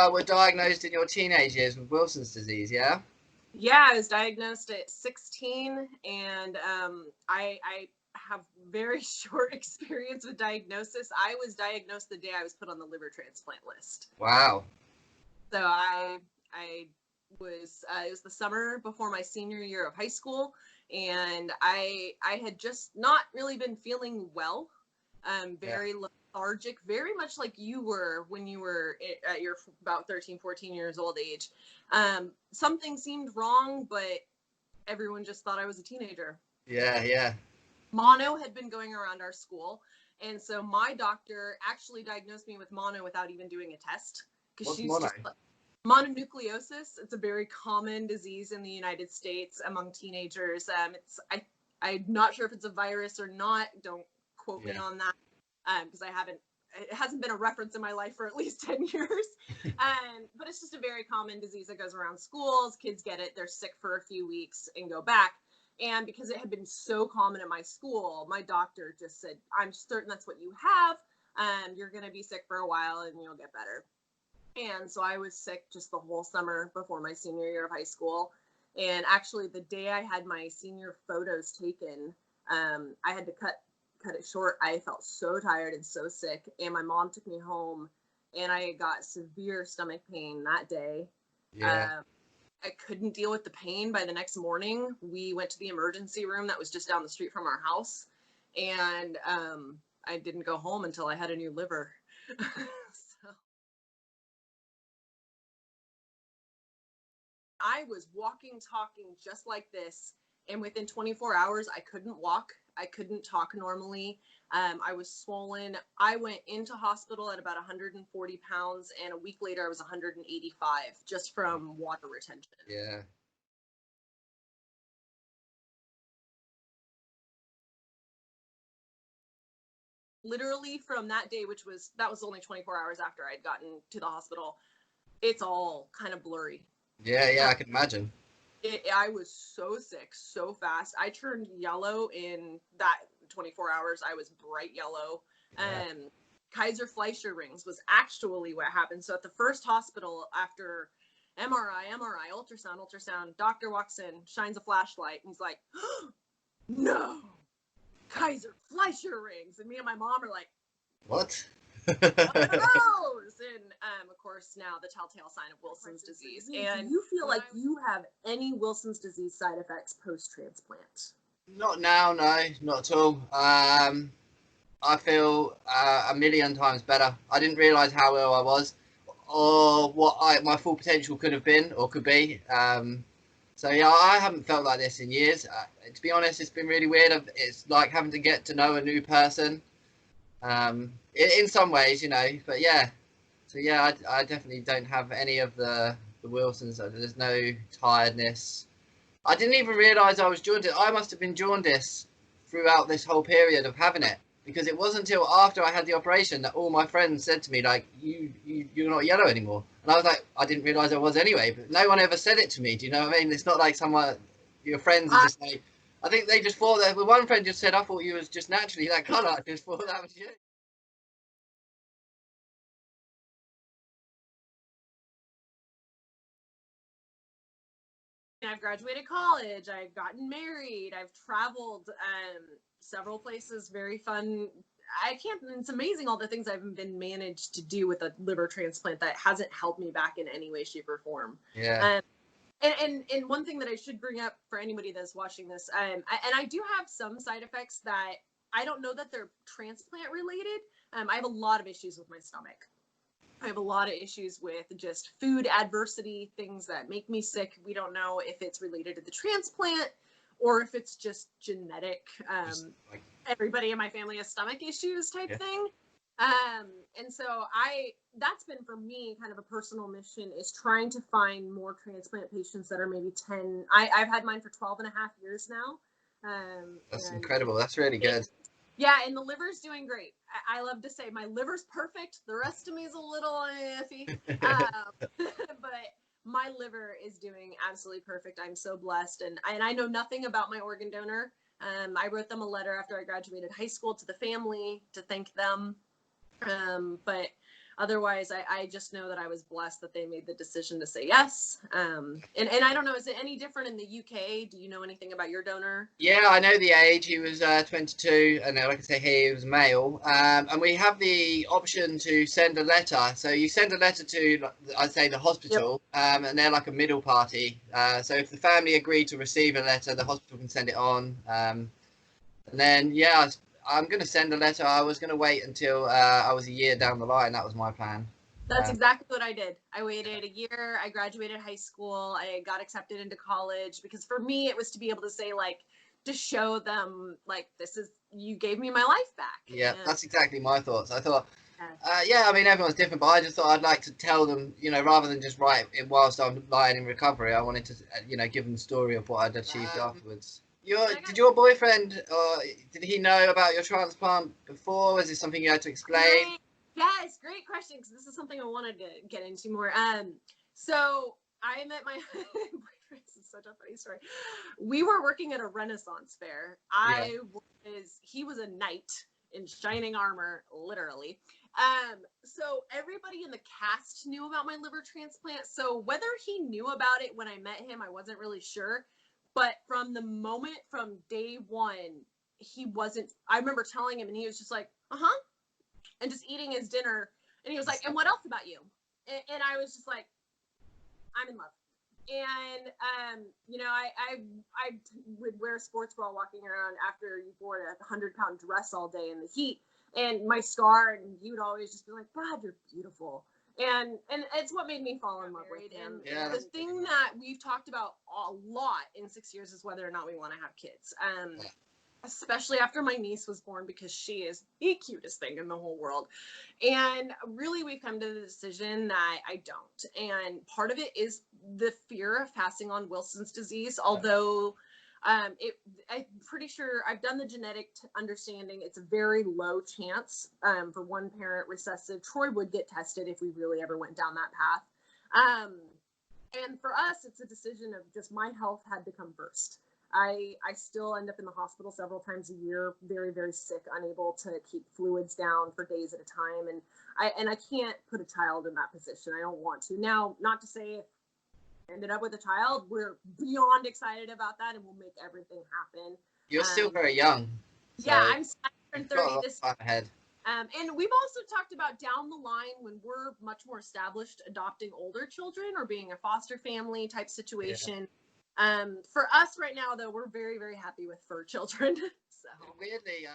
were diagnosed in your teenage years with Wilson's disease, yeah? Yeah, I was diagnosed at 16, and I have very short experience with diagnosis. I was diagnosed the day I was put on the liver transplant list. Wow. So I was it was the summer before my senior year of high school, and I had just not really been feeling well. Very lethargic, very much like you were when you were at your about 13, 14 years old age. Something seemed wrong, but everyone just thought I was a teenager. Yeah, yeah. Mono had been going around our school, and so my doctor actually diagnosed me with mono without even doing a test. What's mono? Mononucleosis. It's a very common disease in the United States among teenagers. I'm not sure if it's a virus or not. Don't quote me on that, because it hasn't been a reference in my life for at least 10 years. But it's just a very common disease that goes around schools. Kids get it, they're sick for a few weeks and go back. And because it had been so common at my school, my doctor just said, I'm certain that's what you have. You're going to be sick for a while and you'll get better. And so I was sick just the whole summer before my senior year of high school. And actually the day I had my senior photos taken, I had to cut it short. I felt so tired and so sick, and my mom took me home, and I got severe stomach pain that day. Yeah. I couldn't deal with the pain. By the next morning, we went to the emergency room that was just down the street from our house, and I didn't go home until I had a new liver. So I was walking, talking just like this, and within 24 hours, I couldn't walk. I couldn't talk normally. I was swollen. I went into hospital at about 140 pounds, and a week later I was 185 just from water retention. Yeah. Literally from that day, that was only 24 hours after I'd gotten to the hospital, it's all kind of blurry. Yeah, I can imagine. I was so sick so fast. I turned yellow in that 24 hours. I was bright yellow. Yeah. Kaiser Fleischer rings was actually what happened. So at the first hospital, after MRI, ultrasound, doctor walks in, shines a flashlight, and he's like, no, Kaiser Fleischer rings. And me and my mom are like, what? What are those? And of course, now the telltale sign of Wilson's disease. And do you feel like you have any Wilson's disease side effects post-transplant? Not now, no, not at all. I feel a million times better. I didn't realise how ill I was, or what my full potential could have been or could be. So yeah, I haven't felt like this in years. To be honest, it's been really weird. It's like having to get to know a new person. In some ways, but yeah. So yeah, I definitely don't have any of the Wilsons. There's no tiredness. I didn't even realise I was jaundiced. I must have been jaundiced throughout this whole period of having it, because it wasn't until after I had the operation that all my friends said to me, like, you're not yellow anymore. And I was like, I didn't realise I was anyway, but no one ever said it to me. Do you know what I mean? It's not like your friends are just like, I think they just thought that, one friend just said, I thought you was just naturally that colour. I just thought that was you. I've graduated college, I've gotten married, I've traveled several places, very fun. It's amazing all the things I've been managed to do with a liver transplant that hasn't helped me back in any way, shape, or form. Yeah. And one thing that I should bring up for anybody that's watching this, I do have some side effects that I don't know that they're transplant related. I have a lot of issues with my stomach. I have a lot of issues with just food adversity, things that make me sick. We don't know if it's related to the transplant or if it's just genetic. Everybody in my family has stomach issues type thing. And so that's been for me kind of a personal mission, is trying to find more transplant patients that are maybe 10. I've had mine for 12 and a half years now. That's incredible. That's really good. Yeah, and the liver's doing great. I love to say my liver's perfect. The rest of me is a little iffy. But my liver is doing absolutely perfect. I'm so blessed. And I know nothing about my organ donor. I wrote them a letter after I graduated high school to the family to thank them. But otherwise, I just know that I was blessed that they made the decision to say yes. And I don't know, is it any different in the UK? Do you know anything about your donor? Yeah, I know the age. He was 22, and like I say, he was male. And we have the option to send a letter. So you send a letter to, I'd say, the Yep. hospital, and they're like a middle party. So if the family agree to receive a letter, the hospital can send it on. And then, yeah, I'm going to send a letter. I was going to wait until I was a year down the line. That was my plan. That's exactly what I did. I waited a year. I graduated high school. I got accepted into college because for me, it was to be able to say, like, to show them, like, this is, you gave me my life back. Yeah, And that's exactly my thoughts. I thought, yeah, yeah, I mean, everyone's different, but I just thought I'd like to tell them, rather than just write it whilst I'm lying in recovery, I wanted to, give them the story of what I'd achieved afterwards. Did your boyfriend, did he know about your transplant before? Was this something you had to explain? yes, great question, because this is something I wanted to get into more. So I met my boyfriend. This is such a funny story. We were working at a Renaissance fair. Yeah. He was a knight in shining armor, literally. So everybody in the cast knew about my liver transplant. So whether he knew about it when I met him, I wasn't really sure. But from day one, he wasn't. I remember telling him, and he was just like, "Uh-huh," and just eating his dinner. And he was like, "And what else about you?" And I was just like, "I'm in love." And I would wear a sports bra walking around after you wore a 100-pound dress all day in the heat, and my scar, and he would always just be like, "Brad, you're beautiful." And it's what made me fall in love with him. Yeah, The thing that we've talked about a lot in 6 years is whether or not we want to have kids. Especially after my niece was born, because she is the cutest thing in the whole world. And really, we've come to the decision that I don't. And part of it is the fear of passing on Wilson's disease, although I'm pretty sure I've done the genetic understanding. It's a very low chance for one parent recessive. Troy would get tested if we really ever went down that path. And for us, it's a decision of just my health had to come first. I still end up in the hospital several times a year, very, very sick, unable to keep fluids down for days at a time. And I can't put a child in that position. I don't want to. Now, not to say if I ended up with a child, we're beyond excited about that, and we'll make everything happen. You're still very young. So yeah, I'm 30 this time ahead. And we've also talked about down the line when we're much more established, adopting older children or being a foster family type situation. Yeah. For us right now, though, we're very, very happy with fur children. So weirdly,